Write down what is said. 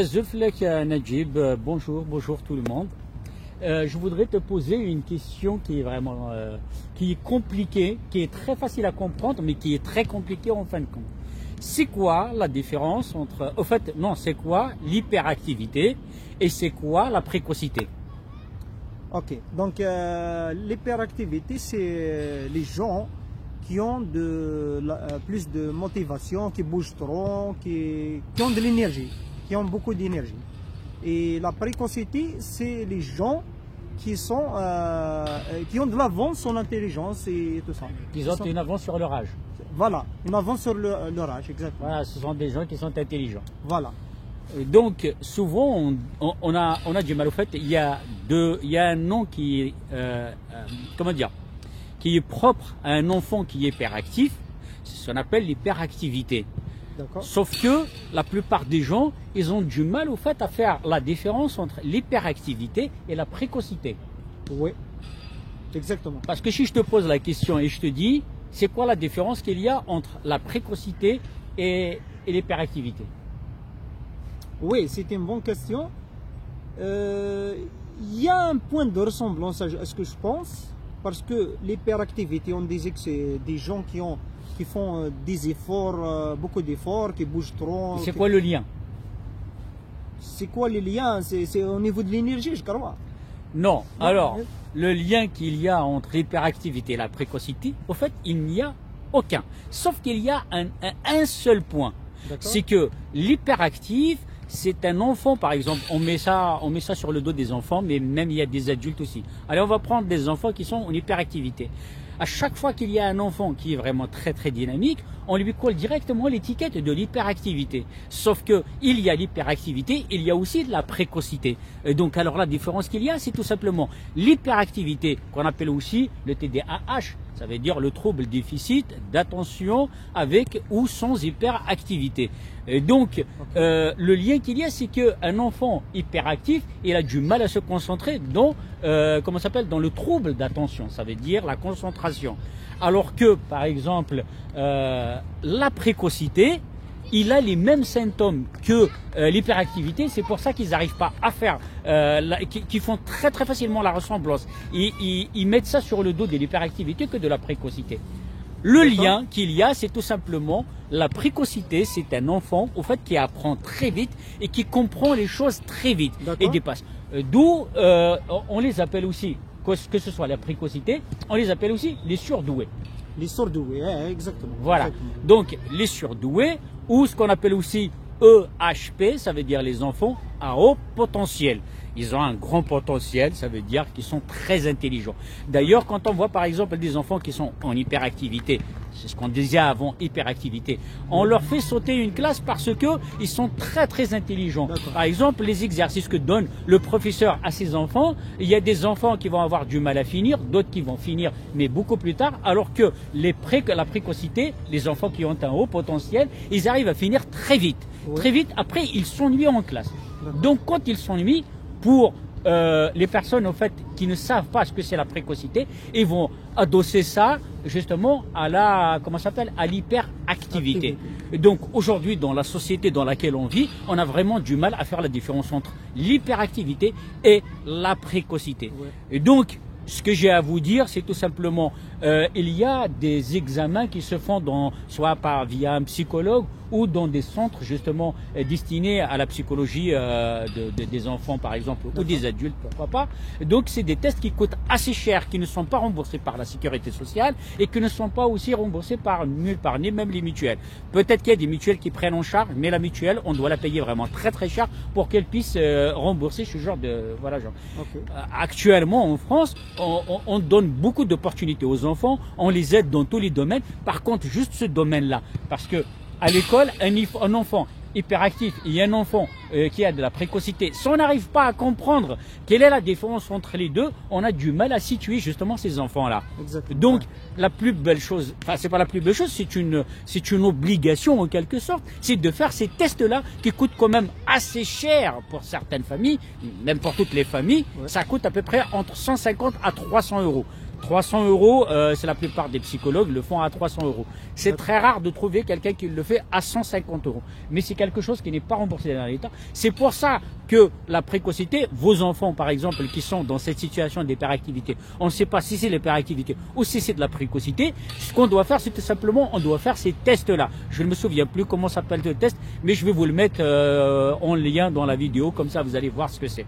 Zulflek Najib, bonjour tout le monde. Je voudrais te poser une question qui est vraiment qui est compliquée, qui est très facile à comprendre, mais qui est très compliquée en fin de compte. C'est quoi la différence entre... Au fait, non, c'est quoi l'hyperactivité et c'est quoi la précocité? Ok, donc l'hyperactivité, c'est les gens qui ont plus de motivation, qui bougent trop, qui ont de l'énergie, qui ont beaucoup d'énergie. Et la précocité, c'est les gens qui ont de l'avance en intelligence et tout ça. Ils ont une avance sur leur âge. Voilà, une avance sur leur âge, exactement. Voilà, ce sont des gens qui sont intelligents. Voilà. Donc souvent on a du mal. Au fait, il y a un nom qui est comment dire, qui est propre à un enfant qui est hyperactif. C'est ce qu'on appelle l'hyperactivité. Sauf que la plupart des gens, ils ont du mal au fait à faire la différence entre l'hyperactivité et la précocité. Oui, exactement. Parce que si je te pose la question et je te dis, c'est quoi la différence qu'il y a entre la précocité et l'hyperactivité? Oui, c'est une bonne question. Il y a un point de ressemblance à ce que je pense, parce que l'hyperactivité, on disait que c'est des gens qui font des efforts, beaucoup d'efforts, qui bougent trop. C'est quoi le lien? C'est quoi le lien? C'est au niveau de l'énergie, je crois. Non, alors, le lien qu'il y a entre l'hyperactivité et la précocité, au fait, il n'y a aucun. Sauf qu'il y a un seul point. C'est que l'hyperactif, c'est un enfant, par exemple, on met ça sur le dos des enfants, mais même il y a des adultes aussi. Allez, on va prendre des enfants qui sont en hyperactivité. À chaque fois qu'il y a un enfant qui est vraiment très très dynamique, on lui colle directement l'étiquette de l'hyperactivité. Sauf que il y a l'hyperactivité, il y a aussi de la précocité. Et donc alors la différence qu'il y a, c'est tout simplement l'hyperactivité, qu'on appelle aussi le TDAH. Ça veut dire le trouble déficit d'attention avec ou sans hyperactivité. Et donc, le lien qu'il y a, c'est qu'un enfant hyperactif, il a du mal à se concentrer dans, comment ça s'appelle, dans le trouble d'attention. Ça veut dire la concentration. Alors que, par exemple, la précocité, il a les mêmes symptômes que l'hyperactivité. C'est pour ça qu'ils n'arrivent pas à faire, qu'ils font très très facilement la ressemblance. Ils mettent ça sur le dos de l'hyperactivité que de la précocité. Le lien qu'il y a, c'est tout simplement la précocité, c'est un enfant au fait qui apprend très vite et qui comprend les choses très vite et dépasse. D'où on les appelle aussi, que ce soit la précocité, on les appelle aussi les surdoués. Les surdoués, exactement. Voilà. Exactement. Donc les surdoués, ou ce qu'on appelle aussi EHP, ça veut dire les enfants à haut potentiel. Ils ont un grand potentiel, ça veut dire qu'ils sont très intelligents. D'ailleurs, quand on voit par exemple des enfants qui sont en hyperactivité, c'est ce qu'on disait avant, hyperactivité, on leur fait sauter une classe parce qu'ils sont très très intelligents. Par exemple, les exercices que donne le professeur à ses enfants, il y a des enfants qui vont avoir du mal à finir, d'autres qui vont finir, mais beaucoup plus tard, alors que la précocité, les enfants qui ont un haut potentiel, ils arrivent à finir très vite. Très vite, après, ils s'ennuient en classe. Donc, quand ils s'ennuient, pour les personnes en fait qui ne savent pas ce que c'est la précocité, ils vont adosser ça justement à la à l'hyperactivité. Et donc aujourd'hui dans la société dans laquelle on vit, on a vraiment du mal à faire la différence entre l'hyperactivité et la précocité. Et donc ce que j'ai à vous dire, c'est tout simplement, il y a des examens qui se font soit via un psychologue ou dans des centres justement destinés à la psychologie des enfants par exemple ou des adultes, pourquoi pas. Donc c'est des tests qui coûtent assez cher, qui ne sont pas remboursés par la sécurité sociale et qui ne sont pas aussi remboursés par nulle part, ni même les mutuelles. Peut-être qu'il y a des mutuelles qui prennent en charge, mais la mutuelle, on doit la payer vraiment très très cher pour qu'elle puisse rembourser ce genre de... Voilà, genre. Actuellement en France, on donne beaucoup d'opportunités aux enfants, on les aide dans tous les domaines. Par contre, juste ce domaine-là, parce que à l'école, un enfant hyperactif et un enfant qui a de la précocité, si on n'arrive pas à comprendre quelle est la différence entre les deux, on a du mal à situer justement ces enfants-là. Donc, la plus belle chose, enfin c'est pas la plus belle chose, c'est une obligation en quelque sorte, c'est de faire ces tests-là qui coûtent quand même assez cher pour certaines familles, même pour toutes les familles, ça coûte à peu près entre 150 à 300 euros. 300 euros, c'est la plupart des psychologues le font à 300 euros. C'est très rare de trouver quelqu'un qui le fait à 150 euros. Mais c'est quelque chose qui n'est pas remboursé dans l'État. C'est pour ça que la précocité, vos enfants par exemple qui sont dans cette situation d'hyperactivité, on ne sait pas si c'est l'hyperactivité ou si c'est de la précocité. Ce qu'on doit faire, c'est tout simplement, on doit faire ces tests-là. Je ne me souviens plus comment s'appelle le test, mais je vais vous le mettre en lien dans la vidéo, comme ça vous allez voir ce que c'est.